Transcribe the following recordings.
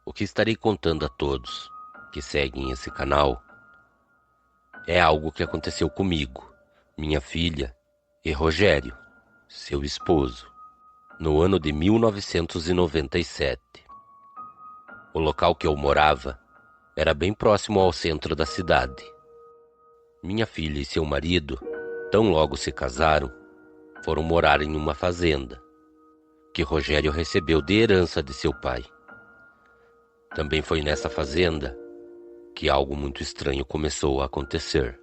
O que estarei contando a todos que seguem esse canal é algo que aconteceu comigo, minha filha e Rogério, seu esposo, no ano de 1997. O local que eu morava era bem próximo ao centro da cidade. Minha filha e seu marido, tão logo se casaram, foram morar em uma fazenda que Rogério recebeu de herança de seu pai. Também foi nessa fazenda que algo muito estranho começou a acontecer.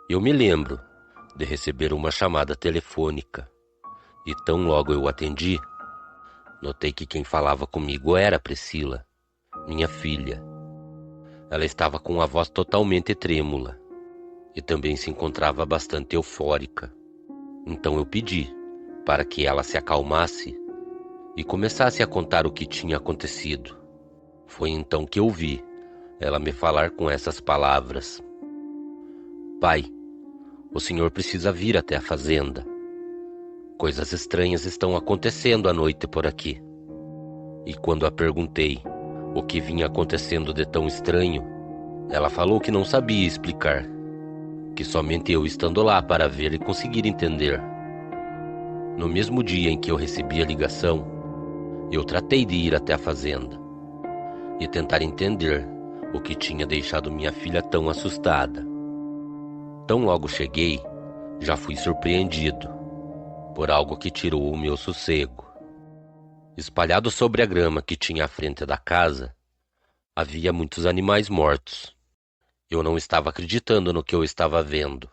Eu me lembro de receber uma chamada telefônica e tão logo eu atendi, notei que quem falava comigo era Priscila, minha filha. Ela estava com a voz totalmente trêmula e também se encontrava bastante eufórica. Então eu pedi para que ela se acalmasse e começasse a contar o que tinha acontecido. Foi então que eu vi ela me falar com essas palavras: "Pai, o senhor precisa vir até a fazenda. Coisas estranhas estão acontecendo à noite por aqui." E quando a perguntei o que vinha acontecendo de tão estranho, ela falou que não sabia explicar, que somente eu estando lá para ver e conseguir entender. No mesmo dia em que eu recebi a ligação, eu tratei de ir até a fazenda e tentar entender o que tinha deixado minha filha tão assustada. Tão logo cheguei, já fui surpreendido por algo que tirou o meu sossego. Espalhado sobre a grama que tinha à frente da casa, havia muitos animais mortos. Eu não estava acreditando no que eu estava vendo.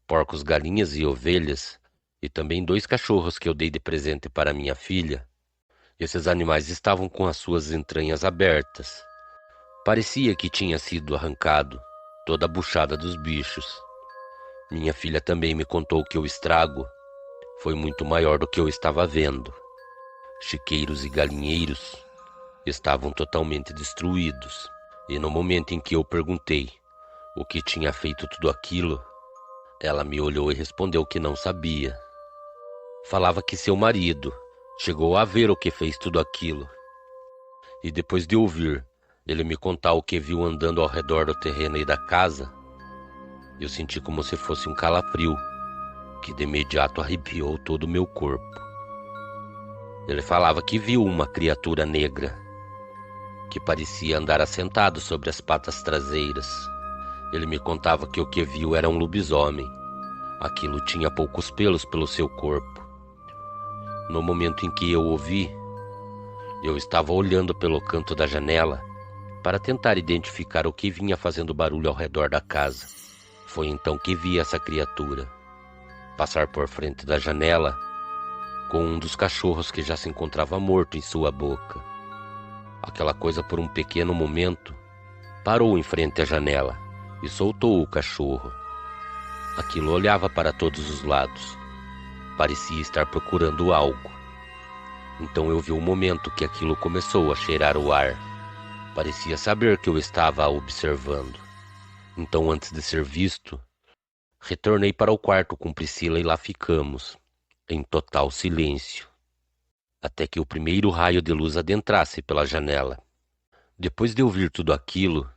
Porcos, galinhas e ovelhas, e também 2 cachorros que eu dei de presente para minha filha. Esses animais estavam com as suas entranhas abertas. Parecia que tinha sido arrancado toda a buchada dos bichos. Minha filha também me contou que o estrago foi muito maior do que eu estava vendo. Chiqueiros e galinheiros estavam totalmente destruídos. E no momento em que eu perguntei o que tinha feito tudo aquilo, ela me olhou e respondeu que não sabia. Falava que seu marido chegou a ver o que fez tudo aquilo. E depois de ouvir ele me contar o que viu andando ao redor do terreno e da casa, eu senti como se fosse um calafrio que de imediato arrepiou todo o meu corpo. Ele falava que viu uma criatura negra que parecia andar assentado sobre as patas traseiras. Ele me contava que o que viu era um lobisomem. Aquilo tinha poucos pelos pelo seu corpo. No momento em que eu ouvi, eu estava olhando pelo canto da janela para tentar identificar o que vinha fazendo barulho ao redor da casa. Foi então que vi essa criatura passar por frente da janela com um dos cachorros que já se encontrava morto em sua boca. Aquela coisa, por um pequeno momento, parou em frente à janela e soltou o cachorro. Aquilo olhava para todos os lados. Parecia estar procurando algo. Então eu vi o momento que aquilo começou a cheirar o ar. Parecia saber que eu estava observando. Então, antes de ser visto, retornei para o quarto com Priscila e lá ficamos, em total silêncio, até que o primeiro raio de luz adentrasse pela janela. Depois de ouvir tudo aquilo,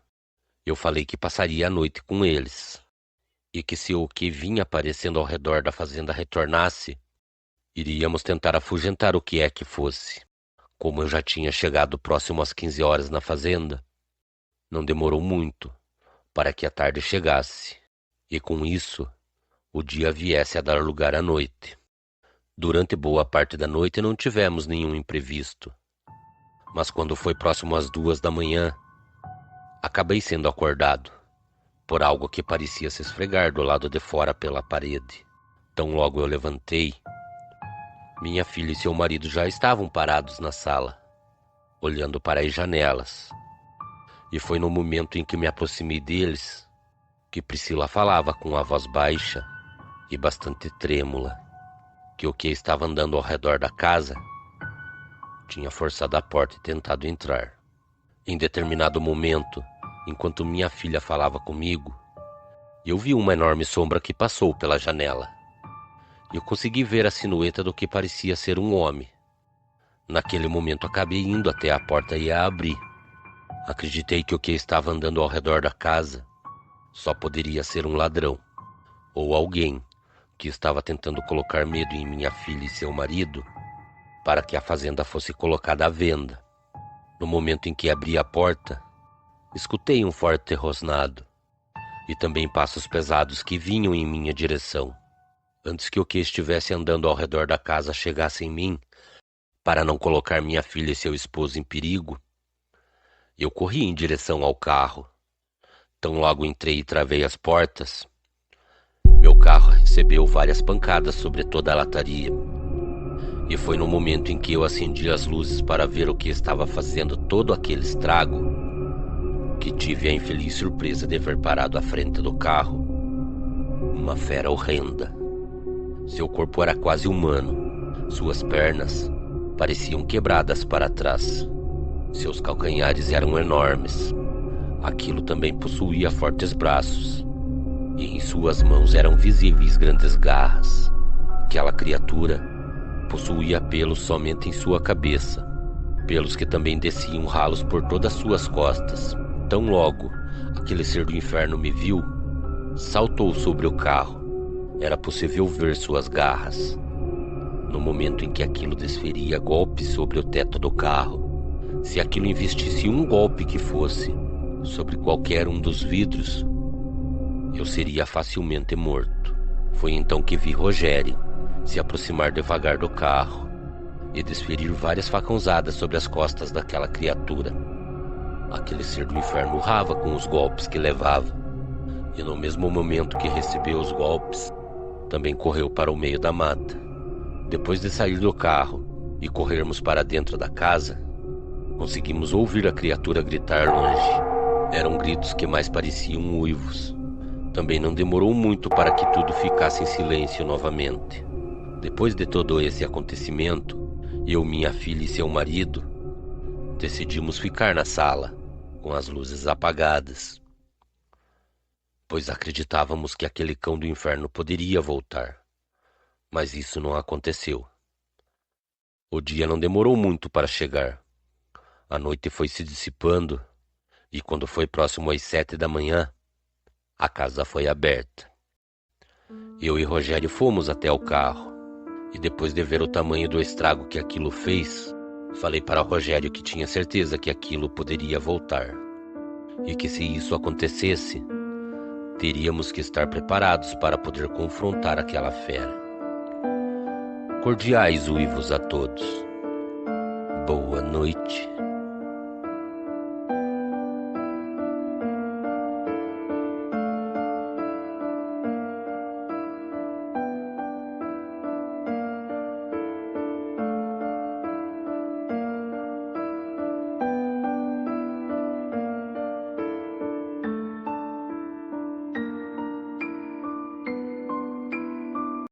eu falei que passaria a noite com eles, e que se o que vinha aparecendo ao redor da fazenda retornasse, iríamos tentar afugentar o que é que fosse. Como eu já tinha chegado próximo às 15 horas na fazenda, não demorou muito para que a tarde chegasse, e com isso o dia viesse a dar lugar à noite. Durante boa parte da noite não tivemos nenhum imprevisto, mas quando foi próximo às 2 da manhã, acabei sendo acordado por algo que parecia se esfregar do lado de fora pela parede. Tão logo eu levantei, minha filha e seu marido já estavam parados na sala, olhando para as janelas. E foi no momento em que me aproximei deles que Priscila falava com a voz baixa e bastante trêmula que o que estava andando ao redor da casa tinha forçado a porta e tentado entrar. Em determinado momento, enquanto minha filha falava comigo, eu vi uma enorme sombra que passou pela janela. Eu consegui ver a silhueta do que parecia ser um homem. Naquele momento acabei indo até a porta e a abri. Acreditei que o que estava andando ao redor da casa só poderia ser um ladrão ou alguém que estava tentando colocar medo em minha filha e seu marido para que a fazenda fosse colocada à venda. No momento em que abri a porta, escutei um forte rosnado e também passos pesados que vinham em minha direção. Antes que o que estivesse andando ao redor da casa chegasse em mim, para não colocar minha filha e seu esposo em perigo, eu corri em direção ao carro. Tão logo entrei e travei as portas, meu carro recebeu várias pancadas sobre toda a lataria. E foi no momento em que eu acendi as luzes para ver o que estava fazendo todo aquele estrago que tive a infeliz surpresa de ver parado à frente do carro uma fera horrenda. Seu corpo era quase humano, suas pernas pareciam quebradas para trás. Seus calcanhares eram enormes. Aquilo também possuía fortes braços, e em suas mãos eram visíveis grandes garras. Aquela criatura possuía pelos somente em sua cabeça, pelos que também desciam ralos por todas suas costas. Tão logo aquele ser do inferno me viu, saltou sobre o carro. Era possível ver suas garras. No momento em que aquilo desferia golpes sobre o teto do carro, se aquilo investisse um golpe que fosse sobre qualquer um dos vidros, eu seria facilmente morto. Foi então que vi Rogério se aproximar devagar do carro e desferir várias facãozadas sobre as costas daquela criatura. Aquele ser do inferno urrava com os golpes que levava, e no mesmo momento que recebeu os golpes, também correu para o meio da mata. Depois de sair do carro e corrermos para dentro da casa, conseguimos ouvir a criatura gritar longe. Eram gritos que mais pareciam uivos. Também não demorou muito para que tudo ficasse em silêncio novamente. Depois de todo esse acontecimento, eu, minha filha e seu marido decidimos ficar na sala, com as luzes apagadas, pois acreditávamos que aquele cão do inferno poderia voltar. Mas isso não aconteceu. O dia não demorou muito para chegar. A noite foi se dissipando, e quando foi próximo às 7 da manhã, a casa foi aberta. Eu e Rogério fomos até o carro, e depois de ver o tamanho do estrago que aquilo fez, falei para Rogério que tinha certeza que aquilo poderia voltar, e que se isso acontecesse, teríamos que estar preparados para poder confrontar aquela fera. Cordiais uivos a todos. Boa noite.